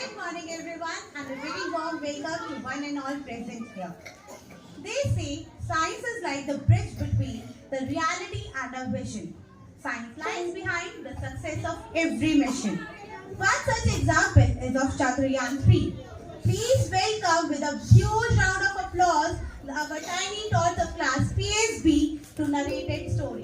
Good morning, everyone, and a very warm welcome to one and all present here. They say science is like the bridge between the reality and our vision. Science lies behind the success of every mission. One such example is of Chandrayaan 3. Please welcome with a huge round of applause our tiny tots of class PSB to narrate its story.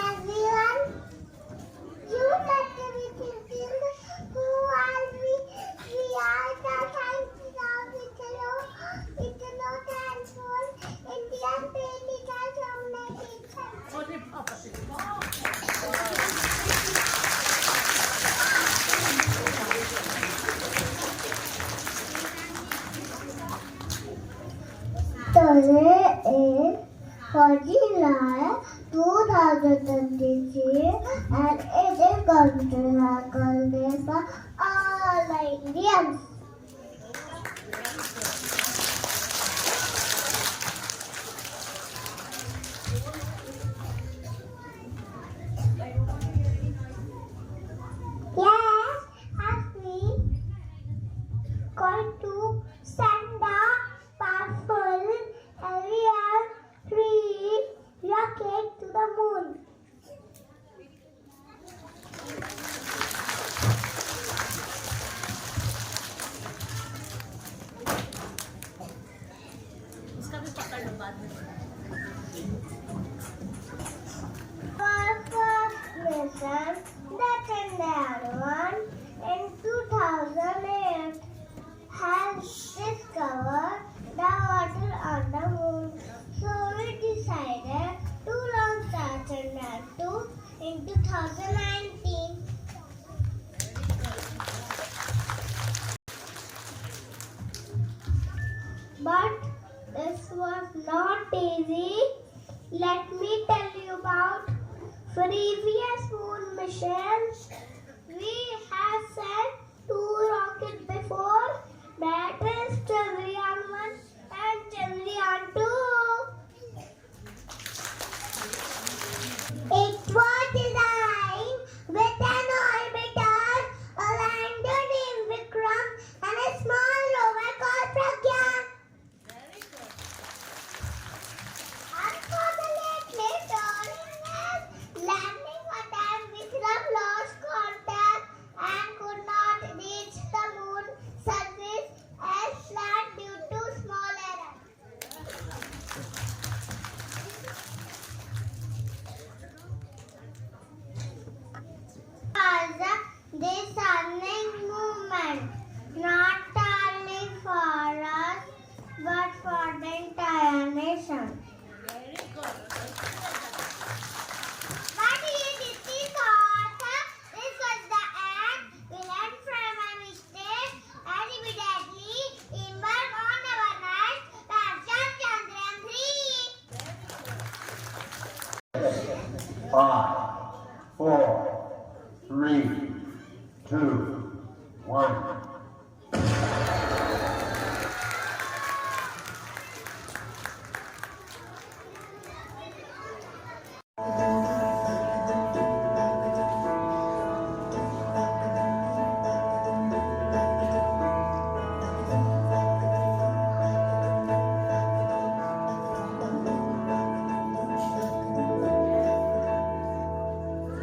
Everyone, you got to be thinking, who are we? We are the scientists of Italo Transform Indian Medical Today is 14 2023 and it is going to happen day for all Indians. Yes, as we going to send a powerful Ariane 3 rocket to the moon. Our first mission, the Chandrayaan 1 in 2008, has discovered the water on the moon. So we decided to launch the Chandrayaan 2 in 2019. But this was not easy. Let me tell you about previous moon missions. We have sent 2 rockets before, that is Chandrayaan 1 and Chandrayaan 2. It was designed with an orbiter, a lander named Vikram, and a small rover called Pragyan. Unfortunately, during his landing attempt, Vikram lost contact and could not reach the moon surface as planned due to small error. This earning movement not only for us but for the entire nation. But this was the end. We learned from our mistakes and immediately embark on our next version Chandrayaan 3. 5, 4, 3, 2, 1.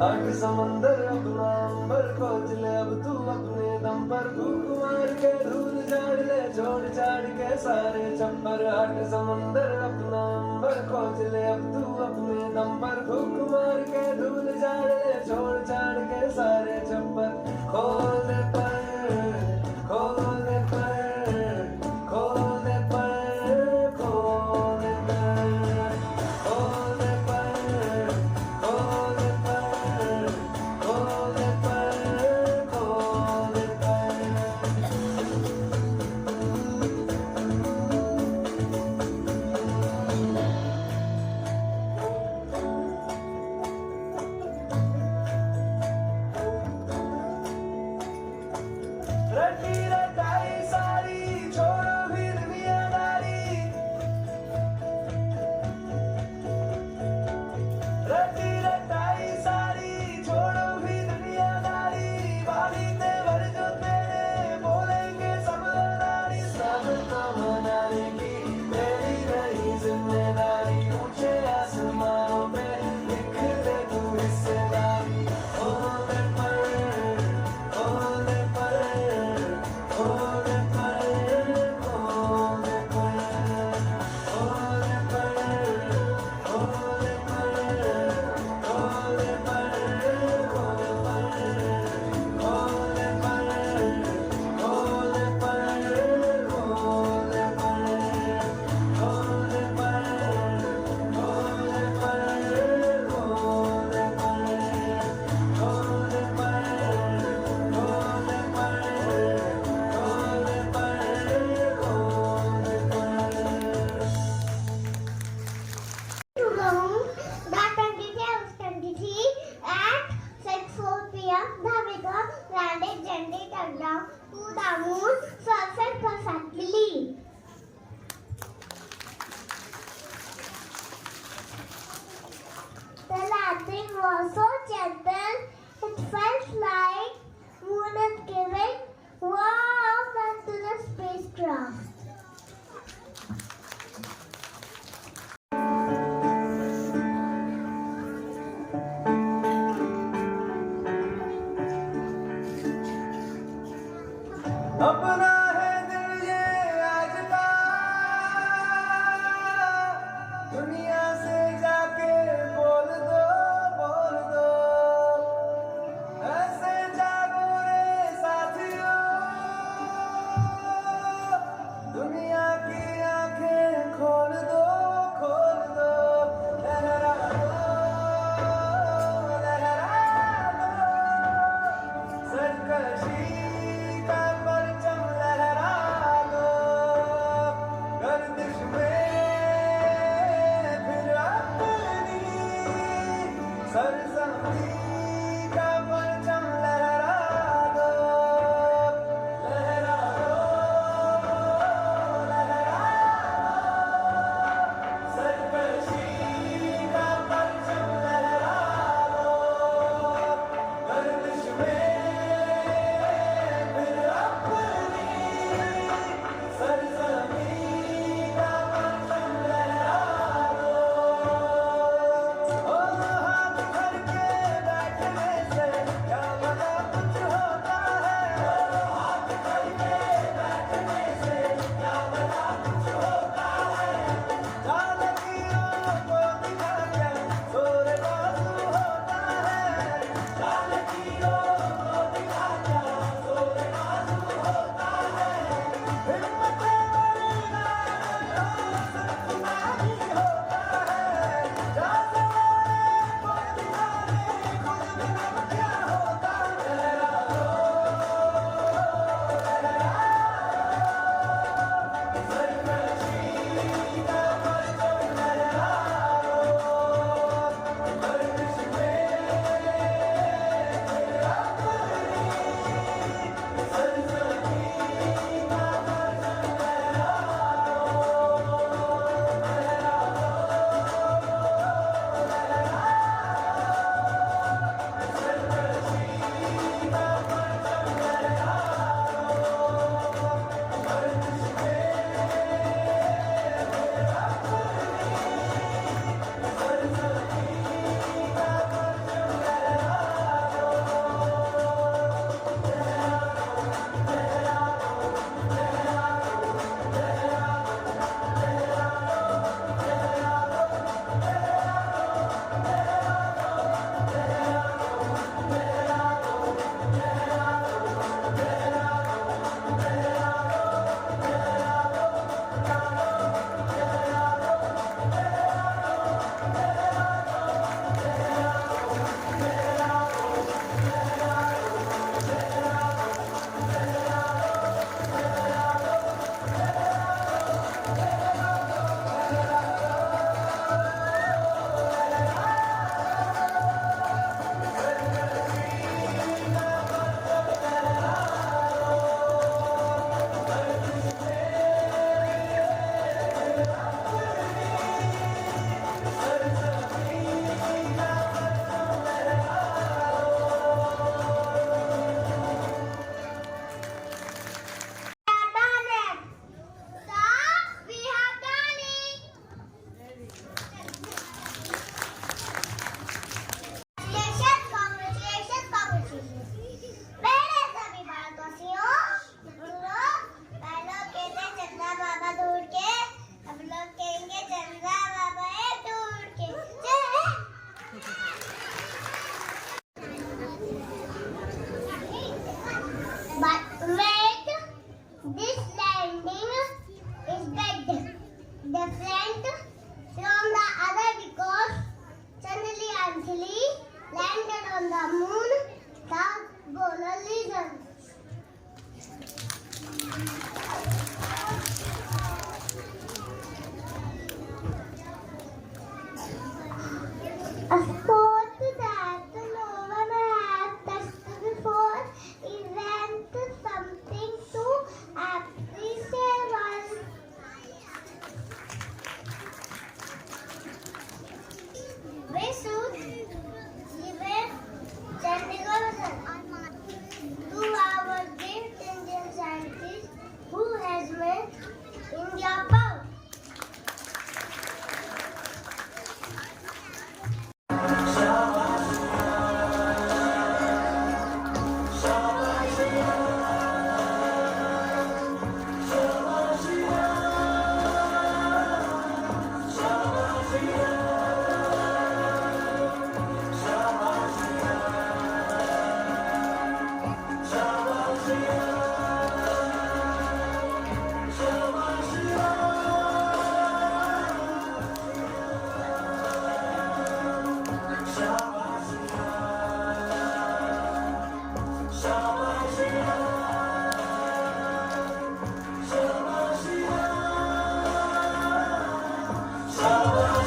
आग समंदर अपना अंबर खोज ले अब तू अपने दम पर फूक मार के धूल झाड़ ले छोड़ छाड़ के सारे चंबर आग समंदर अपना अंबर खोज ले अब तू अपने दम पर फूक मार के धूल झाड़ ले छोड़ छाड़ के सारे चंबर खोल दे पर खोल दे पर खोल दे पर खोल दे पर खोल दे पर खोल दे पर खोल दे पर खोल दे पर दुनिया से जाके बोल दो, बोल दो, ऐसे जागो रे साथियों, दुनिया की आंखें खोल दो, खोल दो, लहरा दो, सरकशी का परचम लहरा दो, गर्दिश में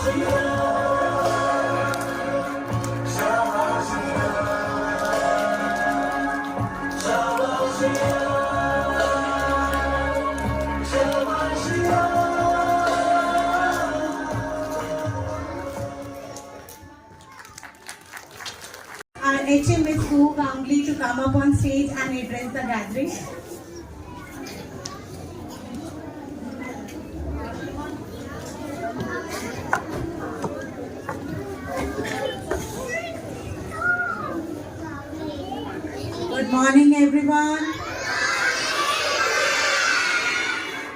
Our HM is Ku Gangli to come up on stage and address the gathering. Good morning, everyone.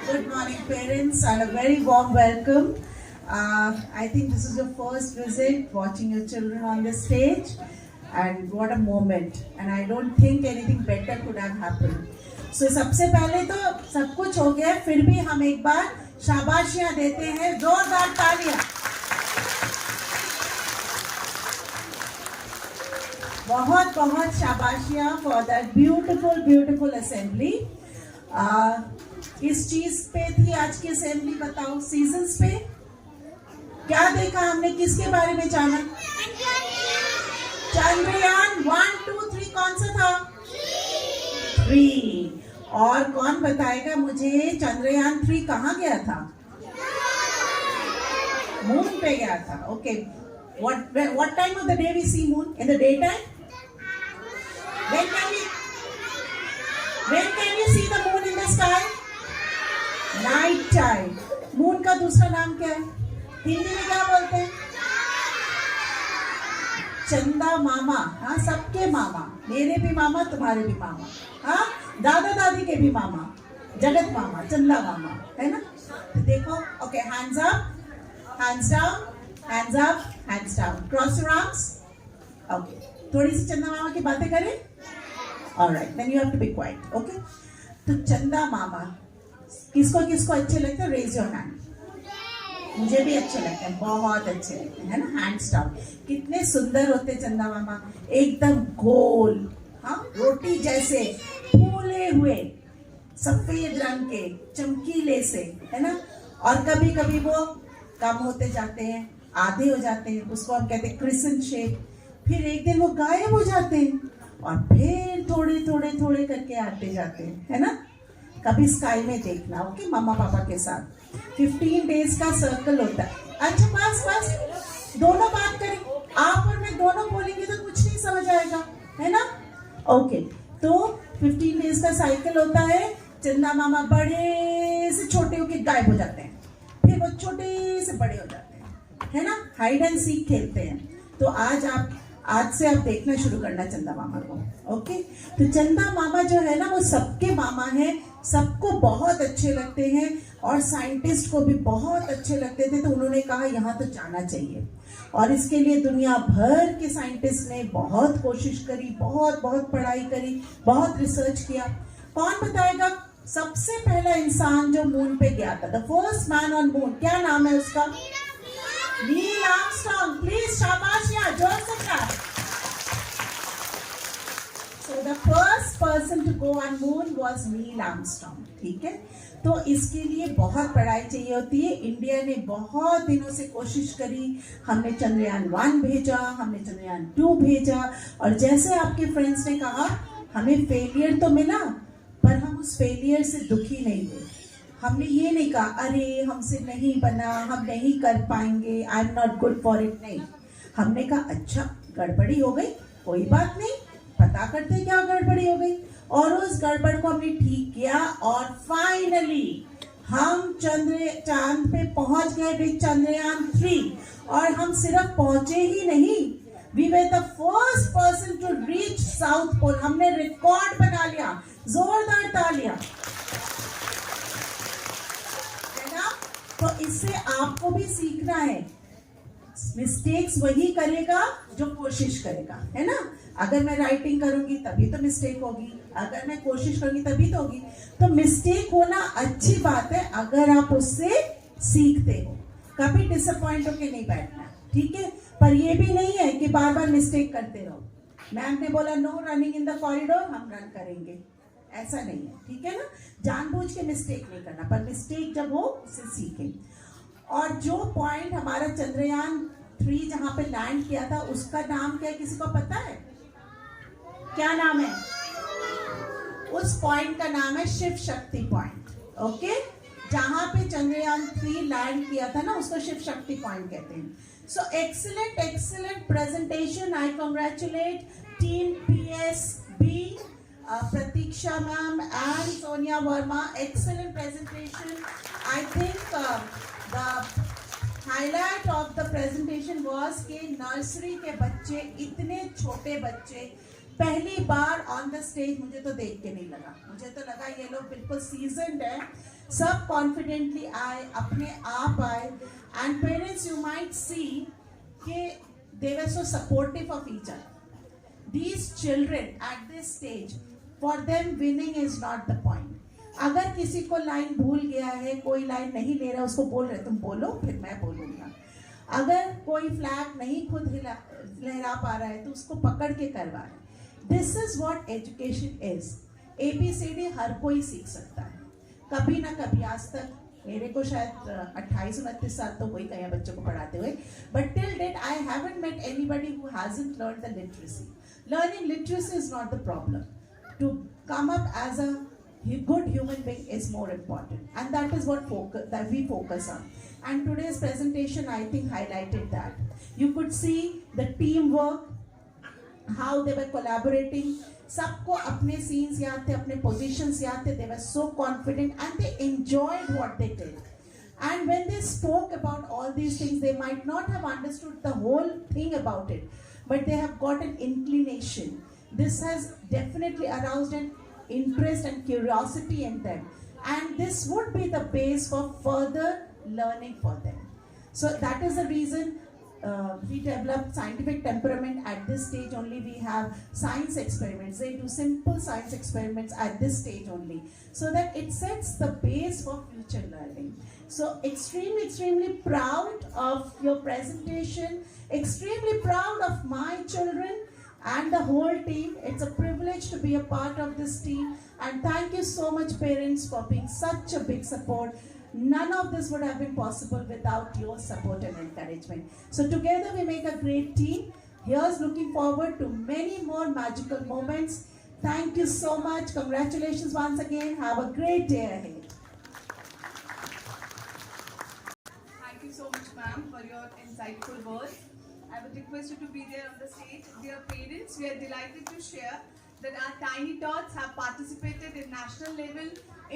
Good morning, parents, and a very warm welcome. I think this is your first visit, watching your children on the stage, and what a moment. And I don't think anything better could have happened. So सबसे पहले तो सब कुछ हो गया, फिर भी हम एक बार शाबाशियां देते हैं, जोरदार तालियां. बहुत बहुत शाबाशियां for that beautiful assembly. किस चीज पे थी आज की असेंबली, बताओ. सीजन्स पे क्या देखा हमने, किसके बारे में जाना? चंद्रयान 1, 2, 3 कौन सा था? 3. और कौन बताएगा मुझे चंद्रयान 3 कहाँ गया था? मून पे गया था. Okay. What time of the day we see moon? In the daytime? When can we see the moon in the sky? Night time. Moon का दूसरा नाम क्या है? हिंदी में क्या बोलते हैं? चंदा मामा. हाँ, सबके मामा, मेरे भी मामा, तुम्हारे भी मामा. हाँ, दादा दादी के भी मामा, जगत मामा, चंदा मामा, है ना? तो देखो. Okay, hands up, hands down, hands up, hands down. Cross your arms. Okay, थोड़ी सी चंदा मामा की बातें करें. Alright, then you have to be quiet. Okay. तो चंदा मामा किसको किसको अच्छे लगते हैं? Raise your hand. मुझे भी अच्छे लगते हैं, बहुत अच्छे लगते हैं, है ना? Hands down. कितने सुंदर होते चंदा मामा, एकदम गोल, हाँ, रोटी जैसे, फूले हुए, सफेद रंग के, चमकीले से, है ना? और कभी कभी वो कम होते जाते हैं, आधे हो जाते हैं, उसको हम कहते हैं क्रिसेंट शेप. फिर एक दिन वो गायब हो जाते हैं और फिर थोड़े थोड़े थोड़े करके आते जाते हैं, है ना? कभी स्काई में देखना. ओके, मम्मा पापा के साथ 15 डेज का सर्कल होता है. अच्छा, बस दोनों बात करें, आप और मैं दोनों बोलेंगे तो कुछ नहीं समझ आएगा, है ना? ओके. तो 15 डेज का साइकिल होता है. चंदा मामा बड़े से छोटे होके गायब हो जाते हैं, फिर वो छोटे से बड़े हो जाते हैं, है ना? हाइड एंड सीक खेलते हैं. तो आज से आप देखना शुरू करना चंदा मामा को. ओके. तो चंदा मामा जो है ना, वो सबके मामा हैं, सबको बहुत अच्छे लगते हैं, और साइंटिस्ट को भी बहुत अच्छे लगते थे. तो उन्होंने कहा यहाँ तो जाना चाहिए, और इसके लिए दुनिया भर के साइंटिस्ट ने बहुत कोशिश करी, बहुत पढ़ाई करी, बहुत रिसर्च किया. कौन बताएगा सबसे पहला इंसान जो मून पे गया था? The first man on moon, क्या नाम है उसका? Neil Armstrong. प्लीज शाबाशियां, जोर से clap. So the first person to go on moon was Neil Armstrong. ठीक है. तो इसके लिए बहुत पढ़ाई चाहिए होती है. इंडिया ने बहुत दिनों से कोशिश करी. हमने चंद्रयान 1 भेजा, हमने चंद्रयान 2 भेजा, और जैसे आपके फ्रेंड्स ने कहा, हमें फेलियर तो मिला, पर हम उस फेलियर से दुखी नहीं हुए. हमने ये नहीं कहा अरे हमसे नहीं बना, हम नहीं कर पाएंगे, I am not good for it. नहीं, हमने कहा अच्छा गड़बड़ी हो गई, कोई बात नहीं, पता करते क्या गड़बड़ी हो गई. और उस गड़बड़ को हमने ठीक किया, और फाइनली हम चांद पे पहुंच गए विद चंद्रयान 3. और हम सिर्फ पहुंचे ही नहीं, we were the first person to reach South Pole. हमने रिकॉर्ड बना लिया. जोरदार तालियां. तो इससे आपको भी सीखना है. मिस्टेक्स वही करेगा जो कोशिश करेगा, है ना? अगर मैं राइटिंग करूंगी तभी तो मिस्टेक होगी, अगर मैं कोशिश करूंगी तभी तो होगी. तो मिस्टेक होना अच्छी बात है अगर आप उससे सीखते हो. कभी डिसअपॉइंट होके नहीं बैठना, ठीक है? पर ये भी नहीं है कि बार बार मिस्टेक करते रहो. मैम ने बोला no running in the corridor, हम रन करेंगे, ऐसा नहीं है, ठीक है ना? जानबूझ के मिस्टेक नहीं करना, पर मिस्टेक जब हो उससे सीखें. और जो पॉइंट हमारा चंद्रयान 3 जहां पे लैंड किया था उसका नाम क्या है, किसी को पता है? क्या नाम है? उस पॉइंट का नाम है शिव शक्ति पॉइंट। ओके, जहां पे चंद्रयान 3 लैंड किया था ना, उसको शिव शक्ति पॉइंट कहते हैं। सो excellent presentation. I congratulate team PSB, Pratiksha ma'am and Sonia Verma. Excellent presentation. I think the highlight of the presentation was कि नर्सरी के बच्चे, इतने छोटे बच्चे पहली बार ऑन द स्टेज, मुझे तो देख के नहीं लगा, मुझे तो लगा ये लोग बिल्कुल सीजनड है, सब कॉन्फिडेंटली आए, अपने आप आए। And parents, you might see कि they were so supportive of each other. These children at this stage, for them winning is not the point. अगर किसी को लाइन भूल गया है, कोई लाइन नहीं ले रहा, उसको बोल रहे तुम बोलो फिर मैं बोलूँगा। अगर कोई फ्लैग नहीं खुद लहरा पा रहा है तो उसको पकड़ के करवा रहे। This is what education is. ABCD हर कोई सीख सकता है, कभी ना कभी। आज तक मेरे को शायद 28-29 साल तो कोई कई बच्चों को पढ़ाते हुए, but till date I haven't met anybody who hasn't learned the literacy. Learning literacy is not the problem. To come up as a good human being is more important, and that is what we focus on. And today's presentation, I think, highlighted that. You could see the teamwork, how they were collaborating. सबको अपने scenes याद थे, अपने positions याद थे. They were so confident and they enjoyed what they did. And when they spoke about all these things, they might not have understood the whole thing about it, but they have got an inclination. This has definitely aroused an interest and curiosity in them, and this would be the base for further learning for them. So that is the reason we developed scientific temperament. At this stage only we have science experiments. They do simple science experiments at this stage only, so that it sets the base for future learning. So extremely proud of your presentation, extremely proud of my children and the whole team. It's a privilege to be a part of this team, and thank you so much parents for being such a big support. None of this would have been possible without your support and encouragement. So together we make a great team. Here's looking forward to many more magical moments. Thank you so much. Congratulations once again. Have a great day ahead. Thank you so much, ma'am, for your insightful words. I would request you to be there on the stage. Dear parents, we are delighted to share that our tiny tots have participated in national level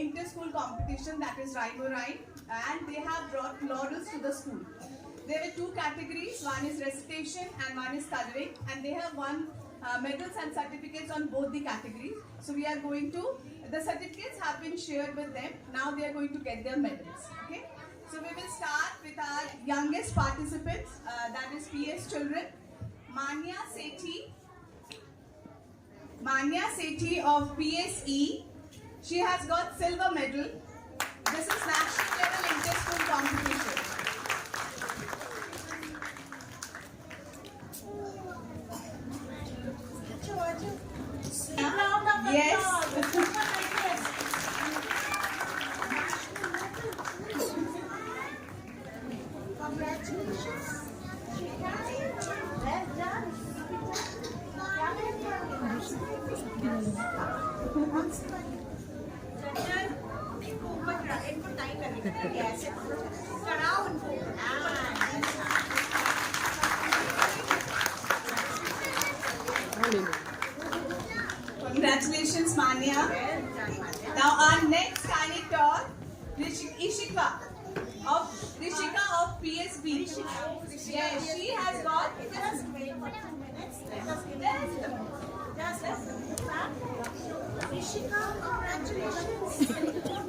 inter-school competition, that is Rhyme or Rhyme, and they have brought laurels to the school. There were 2 categories, one is recitation and one is coloring, and they have won medals and certificates on both the categories. So we are going to, the certificates have been shared with them, now they are going to get their medals. Okay. So we will start with our youngest participants, that is PS children. Manya Sethi of PSE. She has got silver medal. This is national level inter-school competition. Yes. Congratulations. Well done. Congratulations, Manya. Now our next tiny tot, Rishika of PSB. Yes, she has got. Just wait for 2 minutes. Rishika, congratulations.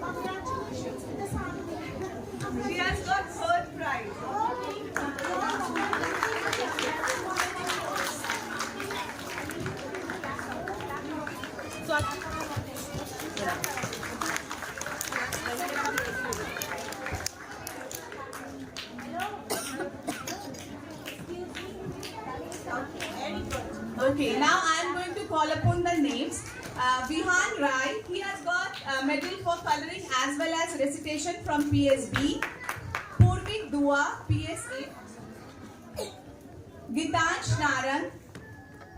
Congratulations. She has got third prize. Okay, now I am going to call upon the names. Vihan Rai, he has got a medal for coloring as well as recitation from PSB. Purvi Purvik Dua, PSA. Gitansh Narang.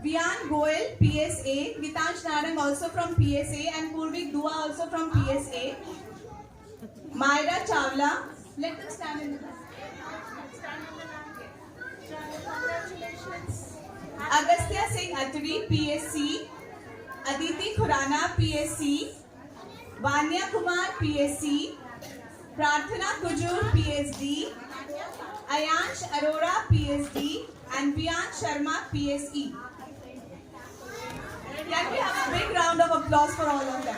Vian Goel, PSA. Gitansh Narang also from PSA and Purvik Dua also from PSA. Myra Chawla. Let them stand in the back. Congratulations. Agastya Singh Atri, PSC. Aditi Khurana, PSC. Vanya Kumar, PSC. Prarthana Kujur, PSD. Ayansh Arora, PSD. And Bian Sharma, PSE. Can we have a big round of applause for all of them?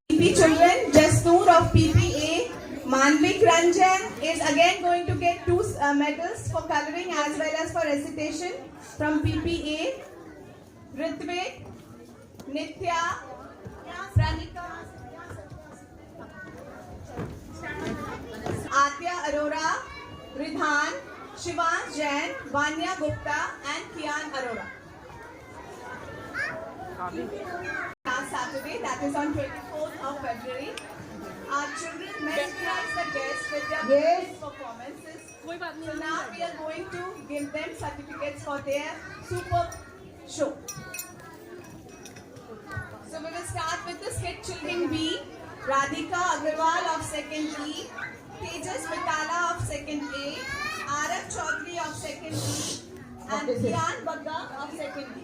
PP children, Jasnoor of PPA, Manvik Ranjan is again going to get 2 medals for coloring as well as for recitation from PPA. Ritvik, Nitya, Pranika, Atya Arora, Ridhan, Shivansh Jain, Vanya Gupta and Kian Arora. Last Saturday, that is on 24th of February, our children mesmerized the guests with their beautiful performances. So now we are going to give them certificates for their superb show. So we will start with the skit Children B, Radhika Agarwal of 2nd E, Tejas Mitala of 2nd A, Arab Chaudhary of 2nd E, and Kian Bagga of 2nd E.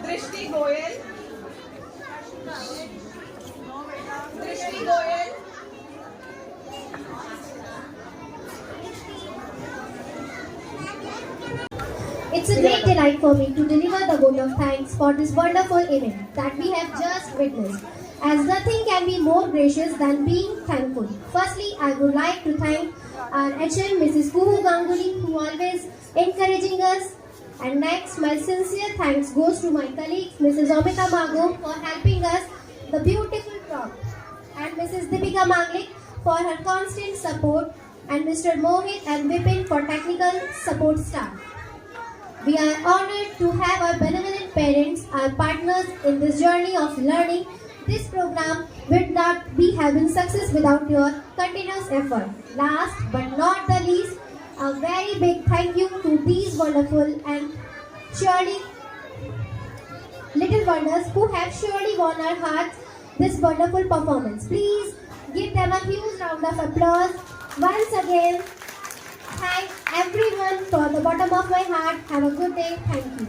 Drishti Goyal. Drishti Goyal. It's a great delight for me to deliver the vote of thanks for this wonderful event that we have just witnessed, as nothing can be more gracious than being thankful. Firstly, I would like to thank our HM, Mrs. Kuhu Ganguly, who always encouraging us. And next, my sincere thanks goes to my colleagues, Mrs. Amita Mago, for helping us the beautiful prompt, and Mrs. Deepika Manglik for her constant support, and Mr. Mohit and Vipin for technical support staff. We are honored to have our benevolent parents, our partners in this journey of learning. This program would not be having success without your continuous effort. Last but not the least, a very big thank you to these wonderful and surely little wonders who have surely won our hearts this wonderful performance. Please give them a huge round of applause. Once again, thank everyone from the bottom of my heart. Have a good day. Thank you.